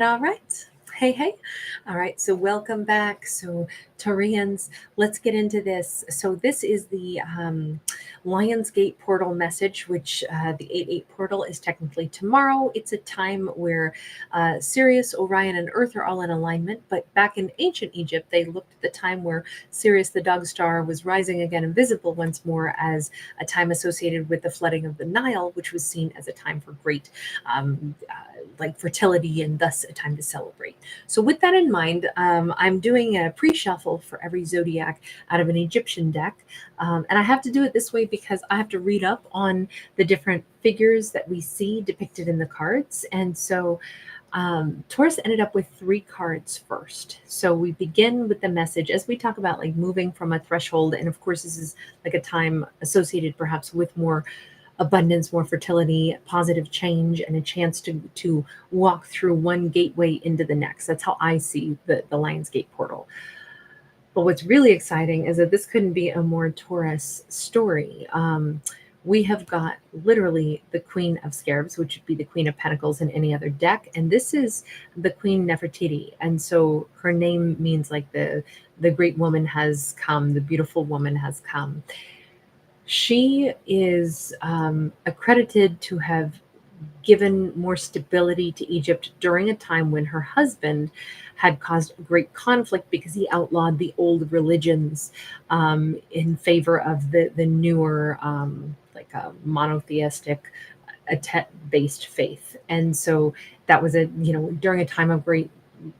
All right. Hey, hey. All right. So, welcome back. So, Taurians, let's get into this. So, this is the Lions Gate portal message, which the 8-8 portal is technically tomorrow. It's a time where Sirius, Orion, and Earth are all in alignment. But back in ancient Egypt, they looked at the time where Sirius, the dog star, was rising again and visible once more as a time associated with the flooding of the Nile, which was seen as a time for great like fertility and thus a time to celebrate. So, with that in mind, I'm doing a pre shuffle for every zodiac out of an Egyptian deck. And I have to do it this way because I have to read up on the different figures that we see depicted in the cards. And so, Taurus ended up with 3 cards first. So we begin with the message as we talk about like moving from a threshold. And of course, this is like a time associated perhaps with more abundance, more fertility, positive change, and a chance to walk through one gateway into the next. That's how I see the Lions Gate portal. But what's really exciting is that this couldn't be a more Taurus story. We have got literally the Queen of Scarabs, which would be the Queen of Pentacles in any other deck, and this is the Queen Nefertiti, and so her name means like the great woman has come, the beautiful woman has come. She is accredited to have given more stability to Egypt during a time when her husband had caused great conflict because he outlawed the old religions in favor of the newer, like a monotheistic, based faith. And so that was during a time of great,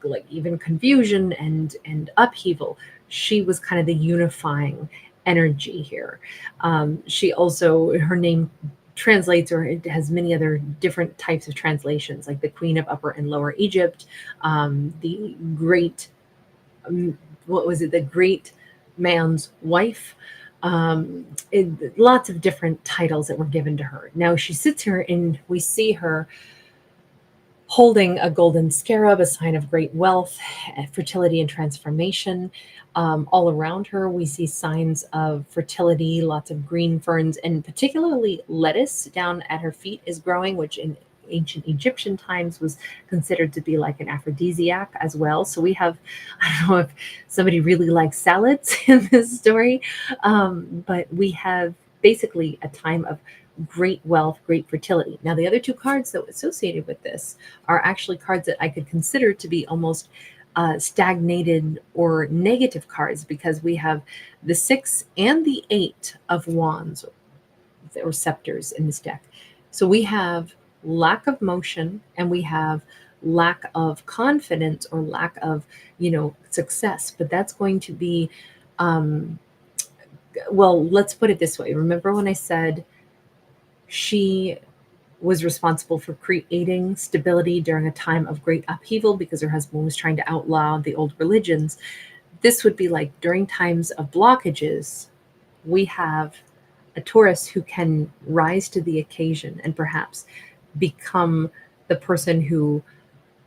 like even confusion and upheaval. She was kind of the unifying energy here. She also, her name translates, or it has many other different types of translations, like the Queen of Upper and Lower Egypt, the Great, what was it, the Great Man's Wife. Lots of different titles that were given to her. Now she sits here and we see her holding a golden scarab, a sign of great wealth, fertility, and transformation. All around her, we see signs of fertility, lots of green ferns, and particularly lettuce down at her feet is growing, which in ancient Egyptian times was considered to be like an aphrodisiac as well. So we have, I don't know if somebody really likes salads in this story, but we have basically a time of great wealth, great fertility. Now, the other 2 cards that were associated with this are actually cards that I could consider to be almost stagnated or negative cards, because we have the 6 and the 8 of wands or scepters in this deck. So we have lack of motion and we have lack of confidence or lack of, success. But that's going to be, well, let's put it this way. Remember when I said she was responsible for creating stability during a time of great upheaval because her husband was trying to outlaw the old religions? This would be like during times of blockages, we have a Taurus who can rise to the occasion and perhaps become the person who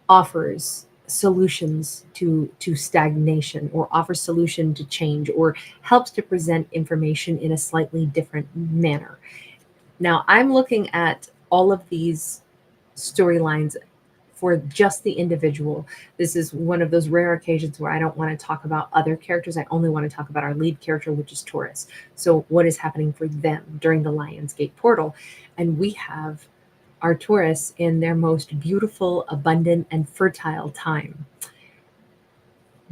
offers solutions to stagnation, or offers solution to change, or helps to present information in a slightly different manner. Now, I'm looking at all of these storylines for just the individual. This is one of those rare occasions where I don't want to talk about other characters. I only want to talk about our lead character, which is Taurus. So, what is happening for them during the Lions Gate portal? And we have our Taurus in their most beautiful, abundant, and fertile time.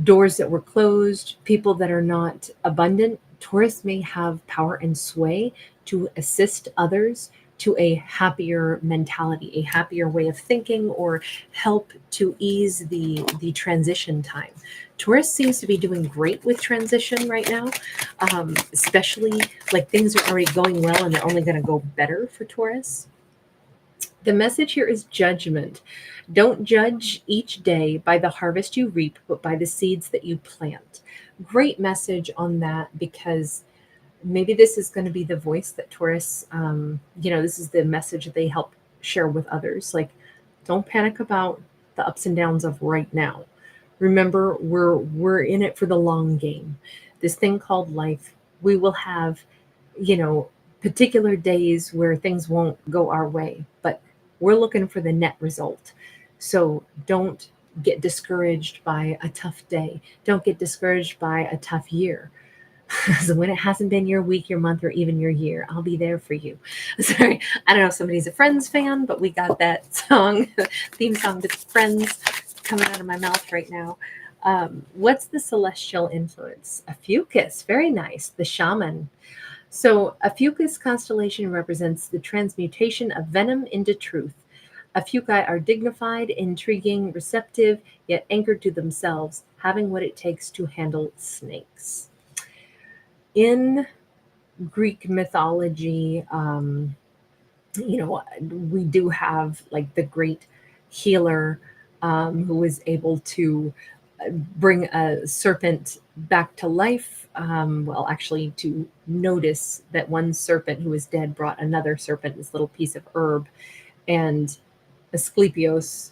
Doors that were closed, people that are not abundant, Taurus may have power and sway to assist others to a happier mentality, a happier way of thinking, or help to ease the transition time. Taurus seems to be doing great with transition right now, especially like things are already going well and they're only going to go better for Taurus. The message here is judgment. Don't judge each day by the harvest you reap, but by the seeds that you plant. Great message on that, because maybe this is going to be the voice that Taurus, this is the message that they help share with others. Like, don't panic about the ups and downs of right now. Remember, we're in it for the long game. This thing called life, we will have, particular days where things won't go our way, but we're looking for the net result. So don't get discouraged by a tough day. Don't get discouraged by a tough year. So when it hasn't been your week, your month, or even your year, I'll be there for you. Sorry, I don't know if somebody's a Friends fan, but we got that song, theme song to Friends, coming out of my mouth right now. What's the celestial influence? Ophiuchus, very nice. The shaman. So Ophiuchus constellation represents the transmutation of venom into truth. Ophiuchi are dignified, intriguing, receptive, yet anchored to themselves, having what it takes to handle snakes. In Greek mythology, we do have like the great healer who was able to bring a serpent back to life. Well, actually, to notice that one serpent who was dead brought another serpent, this little piece of herb. And Asclepios,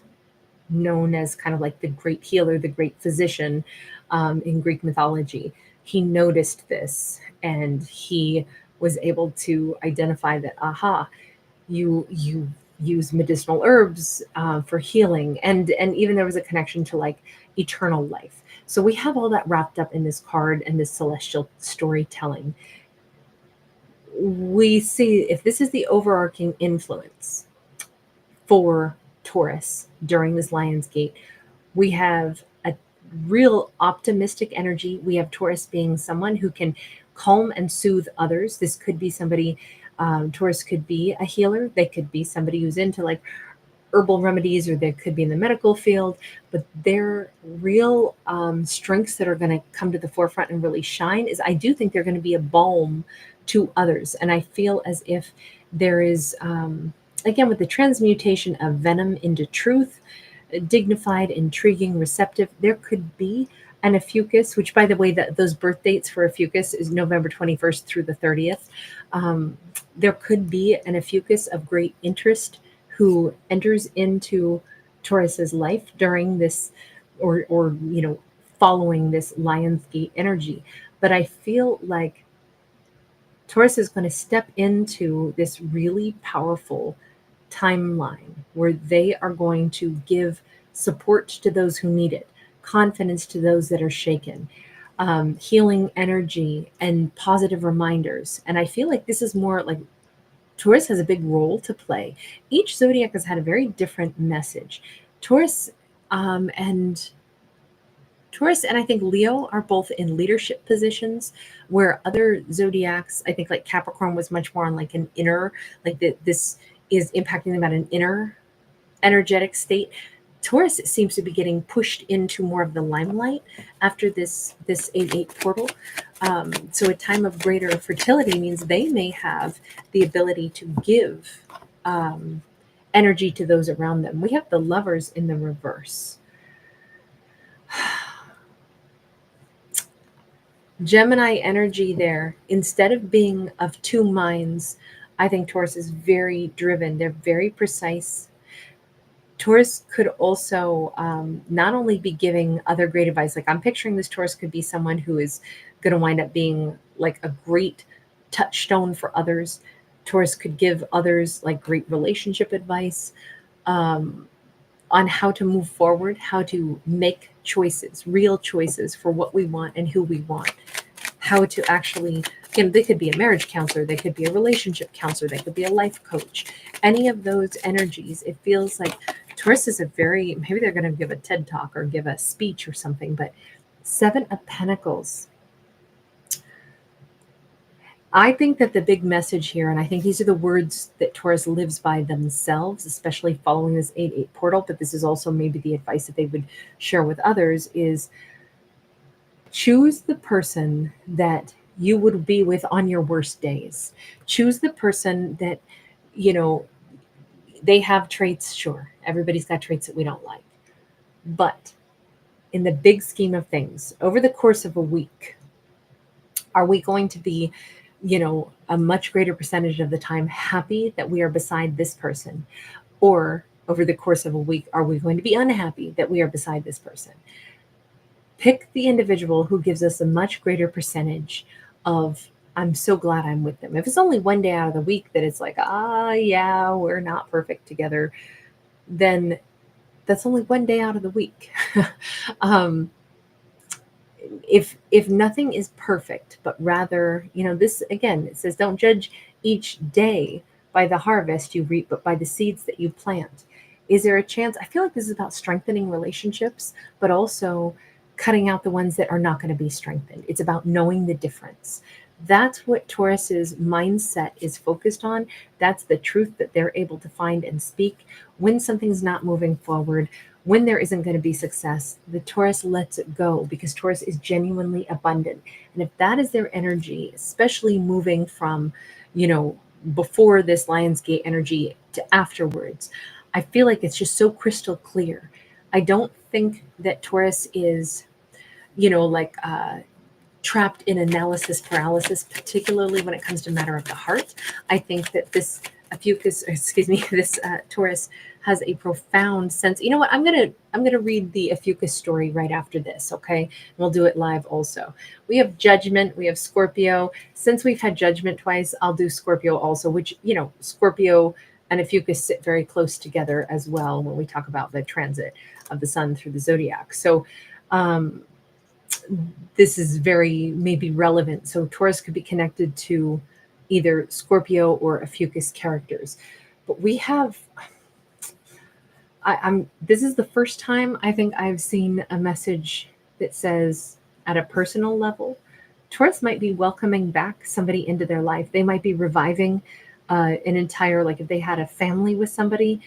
known as kind of like the great healer, the great physician in Greek mythology, he noticed this and he was able to identify that, aha, you use medicinal herbs for healing, and even there was a connection to like eternal life. So we have all that wrapped up in this card and this celestial storytelling. We see if this is the overarching influence for Taurus during this Lions Gate, we have a real optimistic energy. We have Taurus being someone who can calm and soothe others. This could be somebody, Taurus could be a healer. They could be somebody who's into like herbal remedies, or they could be in the medical field, but their real strengths that are going to come to the forefront and really shine is, I do think they're going to be a balm to others. And I feel as if there is, again, with the transmutation of venom into truth, dignified, intriguing, receptive, there could be an Ophiuchus, which, by the way, those birth dates for Ophiuchus is November 21st through the 30th. There could be an Ophiuchus of great interest who enters into Taurus's life during this, or following this Lions Gate energy. But I feel like Taurus is going to step into this really powerful timeline where they are going to give support to those who need it, confidence to those that are shaken, healing energy and positive reminders. And I feel like this is more like Taurus has a big role to play. Each zodiac has had a very different message. Taurus and I think Leo are both in leadership positions, where other zodiacs, I think like Capricorn was much more on like an inner, like this is impacting them at an inner energetic state. Taurus seems to be getting pushed into more of the limelight after this 8/8 portal. So a time of greater fertility means they may have the ability to give energy to those around them. We have the Lovers in the reverse. Gemini energy there, instead of being of two minds, I think Taurus is very driven. They're very precise. Taurus could also not only be giving other great advice, like I'm picturing this Taurus could be someone who is going to wind up being like a great touchstone for others. Taurus could give others like great relationship advice on how to move forward, how to make choices, real choices for what we want and who we want. How to actually, again, they could be a marriage counselor, they could be a relationship counselor, they could be a life coach. Any of those energies, it feels like Taurus is a very, maybe they're going to give a TED talk or give a speech or something, but Seven of Pentacles. I think that the big message here, and I think these are the words that Taurus lives by themselves, especially following this 8/8 portal, but this is also maybe the advice that they would share with others, is choose the person that you would be with on your worst days. Choose the person that, they have traits, sure. Everybody's got traits that we don't like. But in the big scheme of things, over the course of a week, are we going to be, a much greater percentage of the time happy that we are beside this person? Or over the course of a week, are we going to be unhappy that we are beside this person? Pick the individual who gives us a much greater percentage of, I'm so glad I'm with them. If it's only one day out of the week that it's like, yeah, we're not perfect together, then that's only one day out of the week. um, if nothing is perfect, but rather, this again, it says, don't judge each day by the harvest you reap, but by the seeds that you plant. Is there a chance? I feel like this is about strengthening relationships, but also cutting out the ones that are not going to be strengthened. It's about knowing the difference. That's what Taurus's mindset is focused on. That's the truth that they're able to find and speak when something's not moving forward. When there isn't going to be success, the Taurus lets it go because Taurus is genuinely abundant. And if that is their energy, especially moving from, before this Lions Gate energy to afterwards, I feel like it's just so crystal clear. I don't think that Taurus is, like trapped in analysis paralysis, particularly when it comes to matter of the heart. I think that this this Taurus has a profound sense. You know what? I'm gonna read the Ophiuchus story right after this. Okay, and we'll do it live also. We have Judgment. We have Scorpio. Since we've had Judgment twice, I'll do Scorpio also. Which Scorpio and Ophiuchus sit very close together as well when we talk about the transit of the sun through the zodiac. So. This is very maybe relevant. So Taurus could be connected to either Scorpio or Ophiuchus characters. But we have, this is the first time I think I've seen a message that says at a personal level, Taurus might be welcoming back somebody into their life. They might be reviving an entire, like if they had a family with somebody,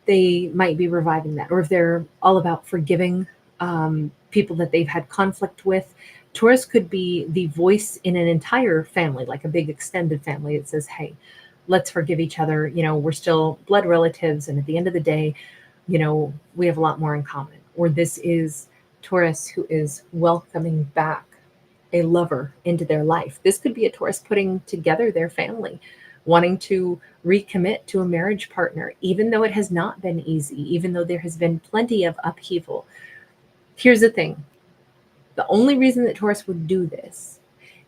they might be reviving that. Or if they're all about forgiving people that they've had conflict with. Taurus could be the voice in an entire family, like a big extended family that says, hey, let's forgive each other. We're still blood relatives. And at the end of the day, we have a lot more in common. Or this is Taurus who is welcoming back a lover into their life. This could be a Taurus putting together their family, wanting to recommit to a marriage partner, even though it has not been easy, even though there has been plenty of upheaval. Here's the thing. The only reason that Taurus would do this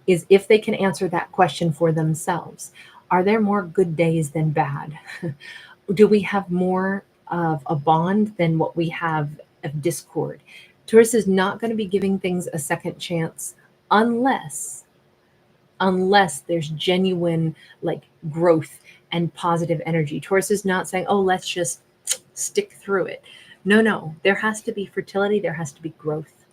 is if they can answer that question for themselves. Are there more good days than bad? Do we have more of a bond than what we have of discord? Taurus is not going to be giving things a second chance unless there's genuine like growth and positive energy. Taurus is not saying, oh, let's just stick through it. No, there has to be fertility. There has to be growth.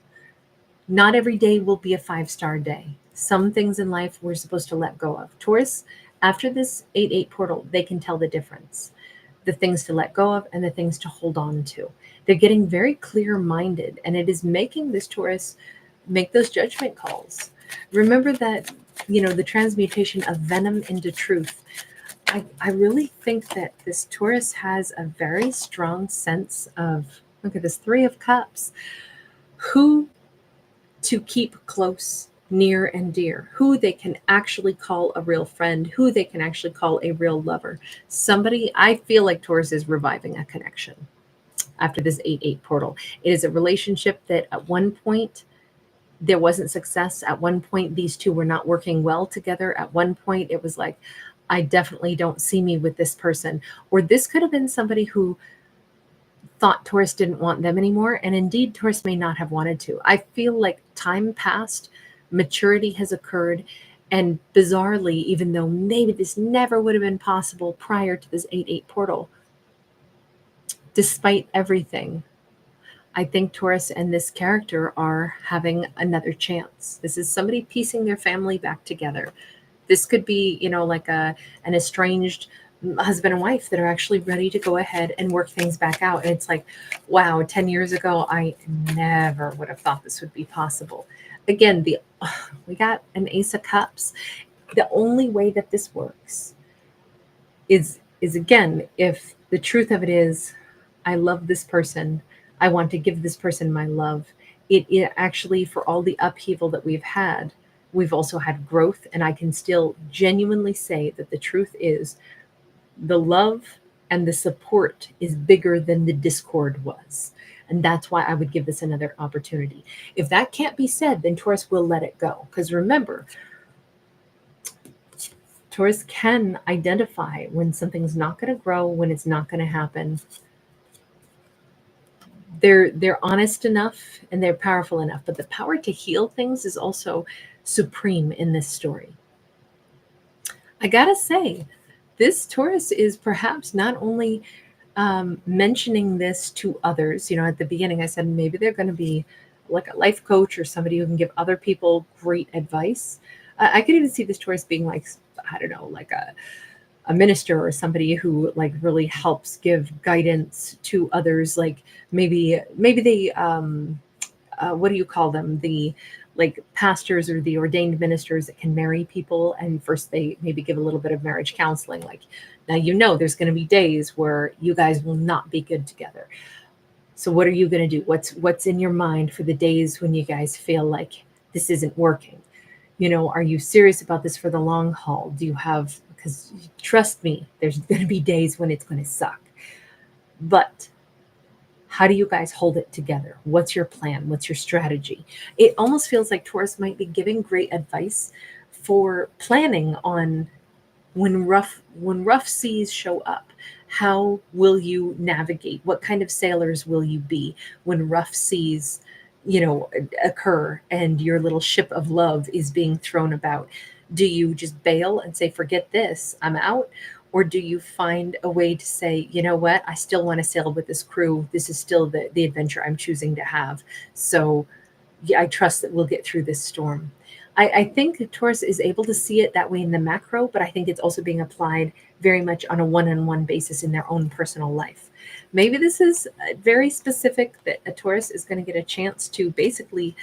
Not every day will be a 5-star day. Some things in life we're supposed to let go of. Taurus, after this 8-8 portal, they can tell the difference. The things to let go of and the things to hold on to. They're getting very clear-minded, and it is making this Taurus make those judgment calls. Remember that, the transmutation of venom into truth. I really think that this Taurus has a very strong sense of, look at this 3 of Cups, who to keep close, near and dear, who they can actually call a real friend, who they can actually call a real lover. Somebody, I feel like Taurus is reviving a connection after this 8-8 portal. It is a relationship that at one point there wasn't success. At one point, these two were not working well together. At one point, it was like, I definitely don't see me with this person. Or this could have been somebody who thought Taurus didn't want them anymore. And indeed, Taurus may not have wanted to. I feel like time passed, maturity has occurred. And bizarrely, even though maybe this never would have been possible prior to this 8-8 portal, despite everything, I think Taurus and this character are having another chance. This is somebody piecing their family back together. This could be, like an estranged husband and wife that are actually ready to go ahead and work things back out. And it's like, wow, 10 years ago, I never would have thought this would be possible. Again, we got an Ace of Cups. The only way that this works is again, if the truth of it is, I love this person, I want to give this person my love. It actually, for all the upheaval that we've had, we've also had growth. And I can still genuinely say that the truth is the love and the support is bigger than the discord was. And that's why I would give this another opportunity. If that can't be said, then Taurus will let it go. Because remember, Taurus can identify when something's not going to grow, when it's not going to happen. they're honest enough and they're powerful enough, but the power to heal things is also supreme in this story. I gotta say, this Taurus is perhaps not only mentioning this to others. At the beginning, I said maybe they're going to be like a life coach or somebody who can give other people great advice. I could even see this Taurus being like, I don't know, like a minister or somebody who like really helps give guidance to others. Like maybe they what do you call them? The like pastors or the ordained ministers that can marry people, and first they maybe give a little bit of marriage counseling, like, now there's going to be days where you guys will not be good together, so what are you going to do? What's in your mind for the days when you guys feel like this isn't working? Are you serious about this for the long haul? Do you have, because trust me, there's going to be days when it's going to suck, but how do you guys hold it together? What's your plan? What's your strategy? It almost feels like Taurus might be giving great advice for planning on when rough seas show up. How will you navigate? What kind of sailors will you be when rough seas, occur and your little ship of love is being thrown about? Do you just bail and say, forget this, I'm out? Or do you find a way to say, you know what, I still want to sail with this crew. This is still the adventure I'm choosing to have. So yeah, I trust that we'll get through this storm. I think Taurus is able to see it that way in the macro, but I think it's also being applied very much on a one-on-one basis in their own personal life. Maybe this is very specific that a Taurus is going to get a chance to basically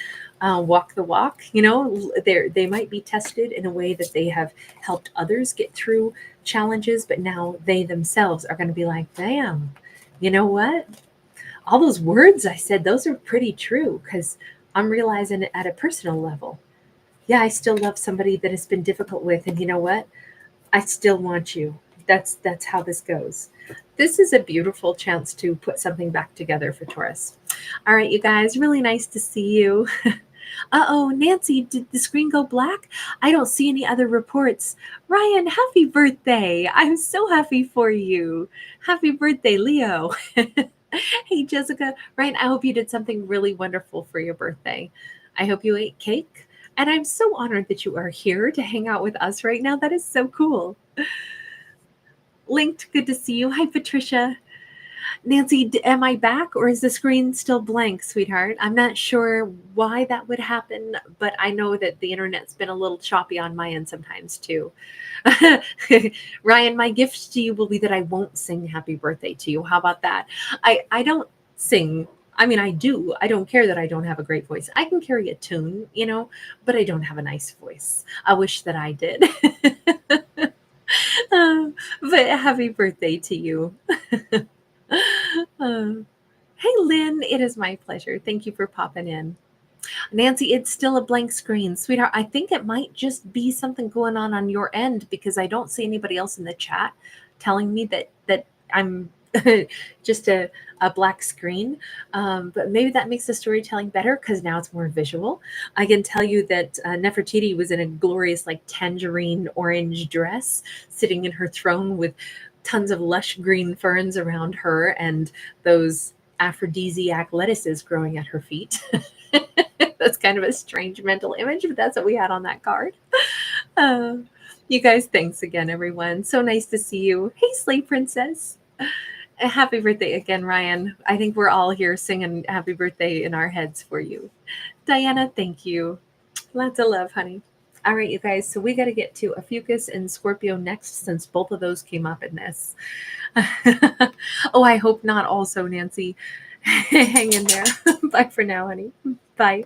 walk the walk. They might be tested in a way that they have helped others get through challenges, but now they themselves are going to be like, damn, you know what? All those words I said, those are pretty true, because I'm realizing it at a personal level. Yeah, I still love somebody that has been difficult with, and you know what? I still want you. That's how this goes. This is a beautiful chance to put something back together for Taurus. All right, you guys, really nice to see you. Uh-oh, Nancy, did the screen go black? I don't see any other reports. Ryan, happy birthday. I'm so happy for you. Happy birthday, Leo. Hey, Jessica. Ryan, I hope you did something really wonderful for your birthday. I hope you ate cake. And I'm so honored that you are here to hang out with us right now. That is so cool. Linked, good to see you. Hi, Patricia. Nancy, am I back or is the screen still blank, sweetheart? I'm not sure why that would happen, but I know that the internet's been a little choppy on my end sometimes too. Ryan, my gift to you will be that I won't sing happy birthday to you. How about that? I don't sing. I mean, I do. I don't care that I don't have a great voice. I can carry a tune, but I don't have a nice voice. I wish that I did. But happy birthday to you. Hey, Lynn, it is my pleasure. Thank you for popping in. Nancy, it's still a blank screen. Sweetheart, I think it might just be something going on your end, because I don't see anybody else in the chat telling me that I'm just a black screen. But maybe that makes the storytelling better, because now it's more visual. I can tell you that Nefertiti was in a glorious like tangerine orange dress, sitting in her throne with tons of lush green ferns around her and those aphrodisiac lettuces growing at her feet. That's kind of a strange mental image, but that's what we had on that card. You guys, thanks again, everyone. So nice to see you. Hey, Slay Princess. Happy birthday again, Ryan. I think we're all here singing happy birthday in our heads for you. Diana, thank you. Lots of love, honey. All right, you guys, so we got to get to Ophiuchus and Scorpio next, since both of those came up in this. Oh, I hope not also, Nancy. Hang in there. Bye for now, honey. Bye.